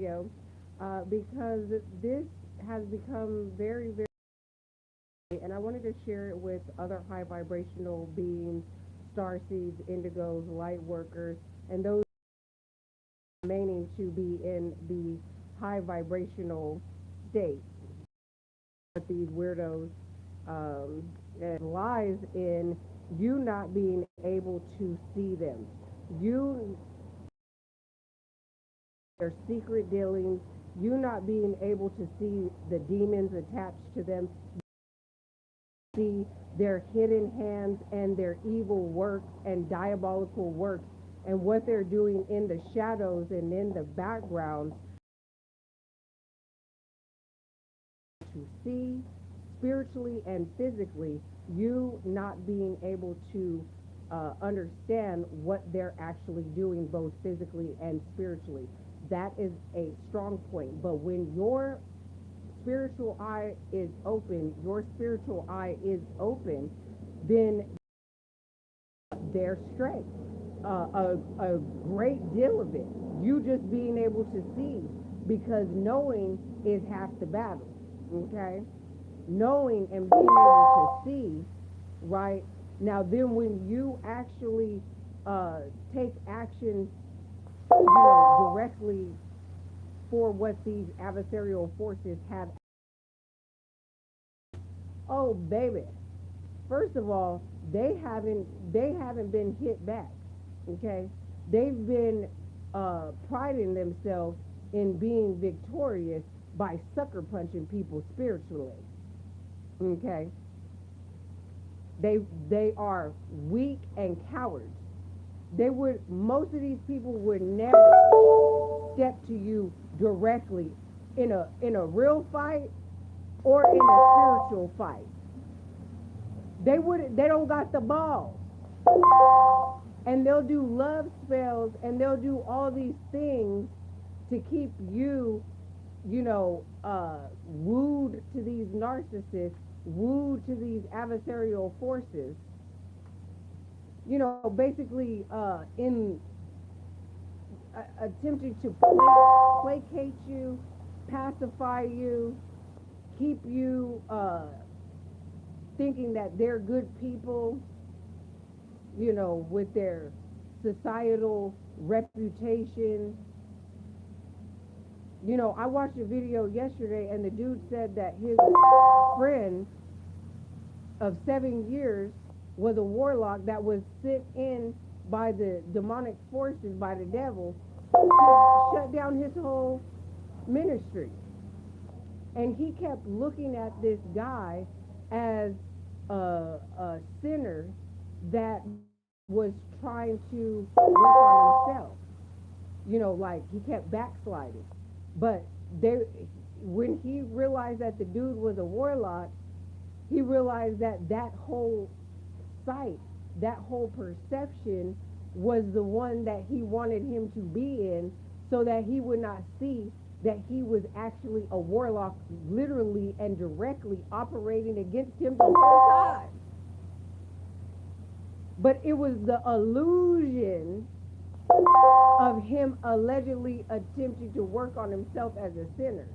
video because this has become very, very, and I wanted to share it with other high vibrational beings, starseeds, indigos, light workers, and those remaining to be in the high vibrational state. These weirdos, it lies in you not being able to see them. You, their secret dealings, you not being able to see the demons attached to them, see their hidden hands and their evil works and diabolical works and what they're doing in the shadows and in the background to see spiritually and physically, you not being able to understand what they're actually doing both physically and spiritually. That is a strong point. But when your spiritual eye is open, then their strength, a great deal of it, you just being able to see, because knowing is half the battle, okay? Knowing and being able to see, right? Now then when you actually take action, directly for what these adversarial forces have. Oh baby, first of all, they haven't been hit back, okay? They've been priding themselves in being victorious by sucker punching people spiritually, okay? They are weak and cowards. Most of these people would never step to you directly in a real fight or in a spiritual fight. They don't got the balls. And they'll do love spells and they'll do all these things to keep you, wooed to these narcissists, wooed to these adversarial forces. Basically in attempting to placate you, pacify you, keep you thinking that they're good people, with their societal reputation. I watched a video yesterday and the dude said that his friend of 7 years was a warlock that was sent in by the demonic forces, by the devil, to shut down his whole ministry. And he kept looking at this guy as a sinner that was trying to work on himself. Like he kept backsliding. But when he realized that the dude was a warlock, he realized that whole sight, that whole perception was the one that he wanted him to be in, so that he would not see that he was actually a warlock, literally and directly operating against him the whole time. But it was the illusion of him allegedly attempting to work on himself as a sinner,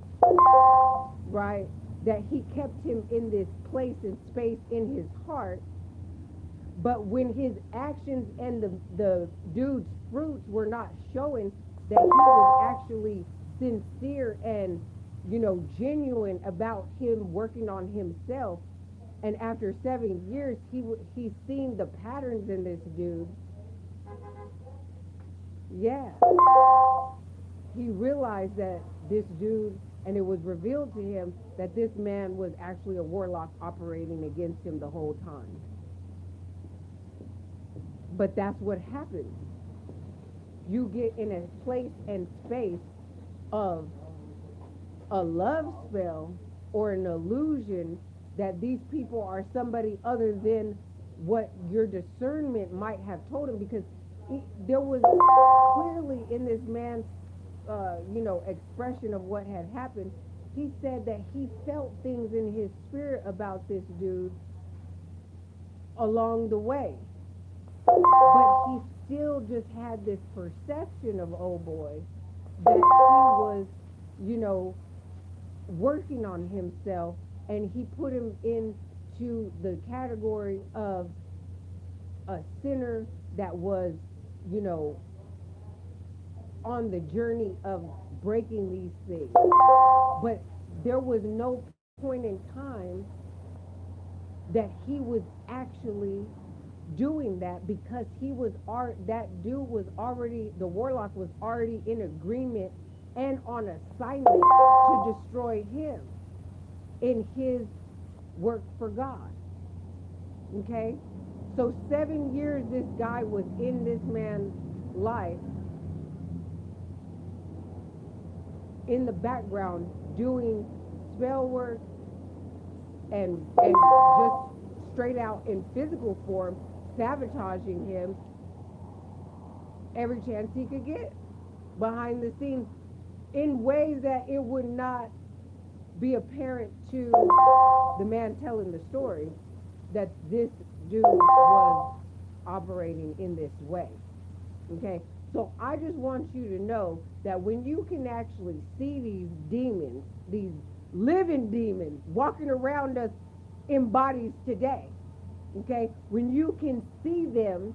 right? That he kept him in this place and space in his heart. But when his actions and the dude's fruits were not showing that he was actually sincere and, genuine about him working on himself, and after 7 years, he's seen the patterns in this dude. Yeah. He realized that this dude, and it was revealed to him that this man was actually a warlock operating against him the whole time. But that's what happens. You get in a place and space of a love spell or an illusion that these people are somebody other than what your discernment might have told him, because there was clearly in this man's expression of what had happened. He said that he felt things in his spirit about this dude along the way, but he still just had this perception of old boy that he was you know, working on himself, and he put him into the category of a sinner that was, you know, on the journey of breaking these things. But there was no point in time that he was actually doing that, because he was that dude was already, the warlock was already in agreement and on assignment to destroy him in his work for God. Okay? So 7 years this guy was in this man's life, in the background, doing spell work and just straight out in physical form, sabotaging him every chance he could get behind the scenes in ways that it would not be apparent to the man telling the story that this dude was operating in this way. Okay? So I just want you to know that when you can actually see these demons, these living demons walking around us in bodies today, okay, when you can see them,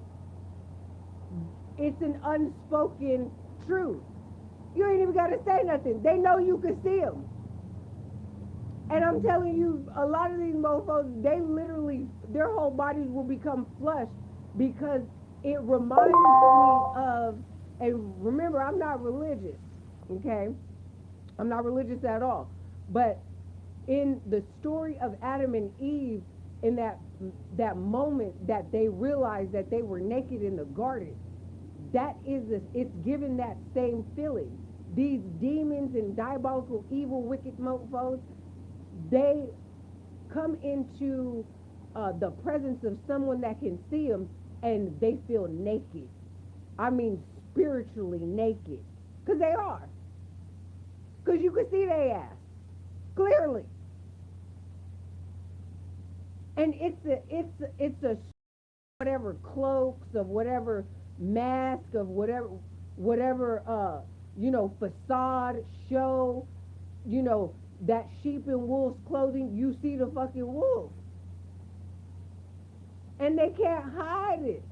it's an unspoken truth. You ain't even got to say nothing. They know you can see them. And I'm telling you, a lot of these mofos, they literally, their whole bodies will become flushed, because it reminds me of, and remember, I'm not religious, okay? I'm not religious at all. But in the story of Adam and Eve, in that moment that they realized that they were naked in the garden, it's given that same feeling. These demons and diabolical, evil, wicked mofos, they come into the presence of someone that can see them, and they feel naked. I mean, spiritually naked. Because they are. Because you can see their ass. Clearly. And it's a whatever cloaks, of whatever mask, of whatever you know, facade, show, you know, that sheep in wolf's clothing, you see the fucking wolf. And they can't hide it.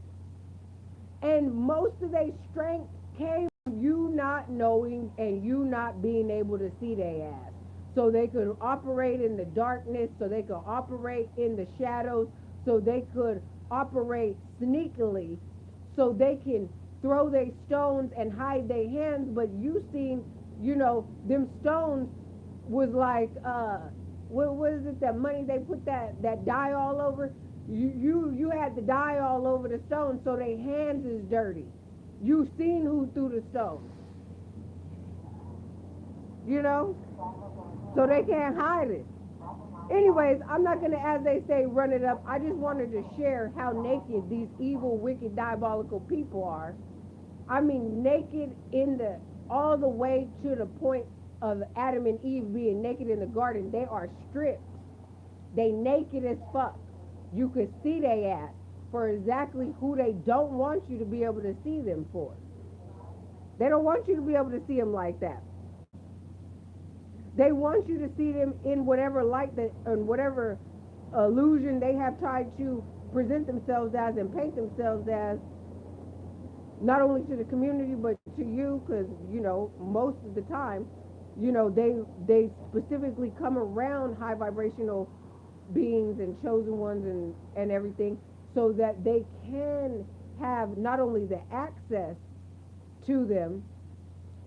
And most of their strength came from you not knowing and you not being able to see their ass. So they could operate in the darkness, so they could operate in the shadows, so they could operate sneakily, so they can throw their stones and hide their hands. But you seen, you know, them stones was like, what is it, that money they put that dye all over? You had the dye all over the stone, so their hands is dirty. You seen who threw the stone. You know? So they can't hide it. Anyways, I'm not going to, as they say, run it up. I just wanted to share how naked these evil, wicked, diabolical people are. I mean, naked all the way to the point of Adam and Eve being naked in the garden. They are stripped. They naked as fuck. You could see they ass for exactly who they don't want you to be able to see them for. They don't want you to be able to see them like that. They want you to see them in whatever light and whatever illusion they have tried to present themselves as and paint themselves as, not only to the community but to you, because, you know, most of the time, you know, they specifically come around high vibrational beings and chosen ones and everything, so that they can have not only the access to them,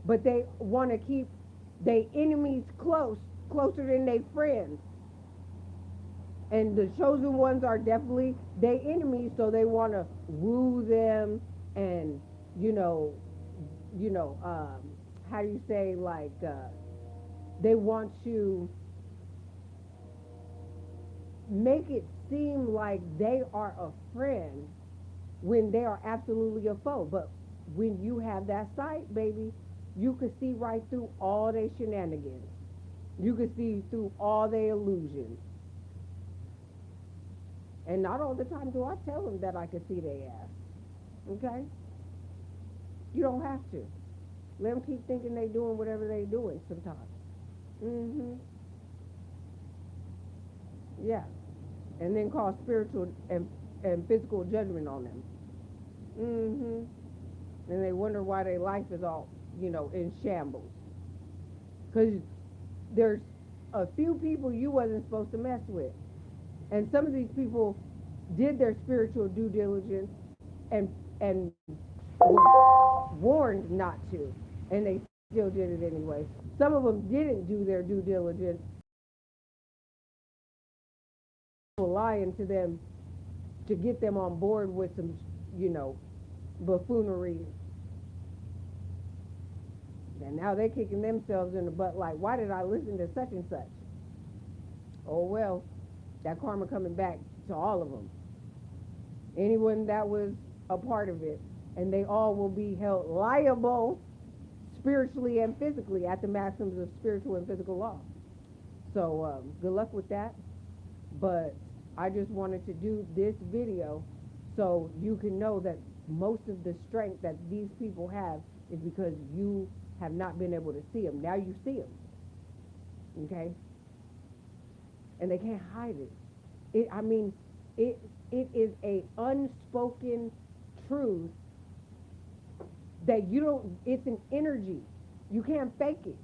but they want to keep their enemies closer than their friends. And the chosen ones are definitely their enemies, so they want to woo them and, how do you say, like, they want to make it seem like they are a friend when they are absolutely a foe. But when you have that sight, baby, you can see right through all their shenanigans. You can see through all their illusions. And not all the time do I tell them that I can see their ass. Okay? You don't have to. Let them keep thinking they doing whatever they doing sometimes. Yeah. And then cause spiritual and physical judgment on them. And they wonder why their life is all, in shambles. Because there's a few people you wasn't supposed to mess with. And some of these people did their spiritual due diligence and were warned not to. And they still did it anyway. Some of them didn't do their due diligence, lying to them to get them on board with some, buffoonery. And now they're kicking themselves in the butt like, why did I listen to such and such? Oh, well, that karma coming back to all of them. Anyone that was a part of it. And they all will be held liable spiritually and physically at the maxims of spiritual and physical law. So good luck with that. But I just wanted to do this video so you can know that most of the strength that these people have is because you have not been able to see them. Now you see them. Okay? And they can't hide it. It is a unspoken truth that it's an energy. You can't fake it.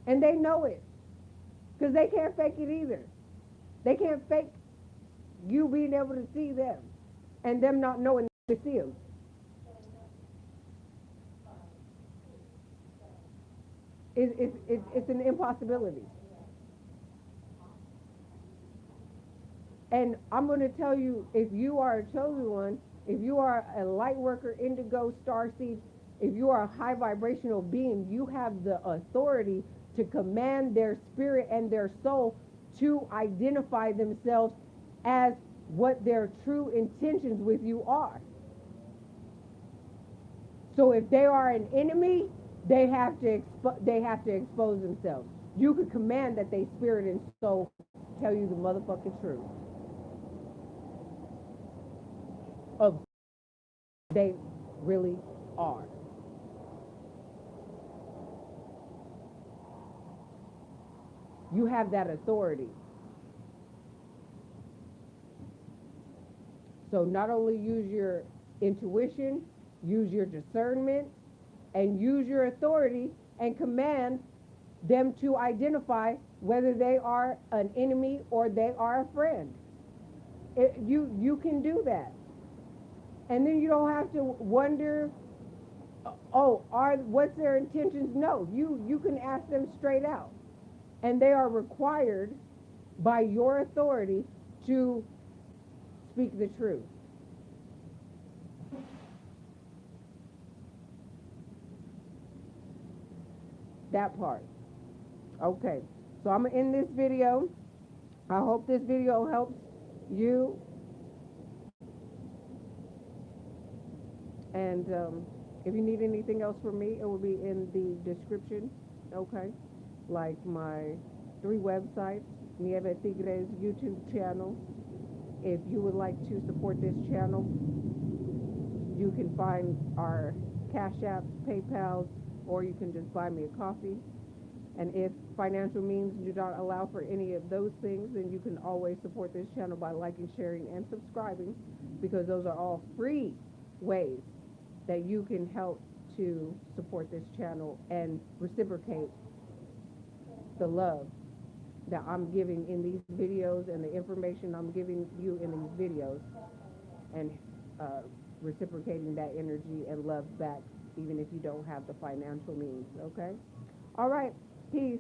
And they know it. Because they can't fake it either. They can't fake you being able to see them and them not knowing to see them. It's an impossibility. And I'm going to tell you, if you are a chosen one, if you are a light worker, indigo, starseed, if you are a high vibrational being, you have the authority to command their spirit and their soul to identify themselves as what their true intentions with you are. So if they are an enemy, they have to expose themselves. You could command that they spirit and soul tell you the motherfucking truth of they really are. You have that authority. So not only use your intuition, use your discernment, and use your authority and command them to identify whether they are an enemy or they are a friend. You can do that. And then you don't have to wonder, what's their intentions? No, you can ask them straight out. And they are required by your authority to speak the truth. That part. Okay, so I'm going to end this video. I hope this video helps you. And if you need anything else from me, it will be in the description. Okay, like my 3 websites, Nieve Tigre's YouTube channel. If you would like to support this channel, you can find our CashApp, PayPal, or you can just buy me a coffee. And if financial means do not allow for any of those things, then you can always support this channel by liking, sharing, and subscribing, because those are all free ways that you can help to support this channel and reciprocate the love that I'm giving in these videos and the information I'm giving you in these videos, and reciprocating that energy and love back, even if you don't have the financial means. Okay? All right. Peace.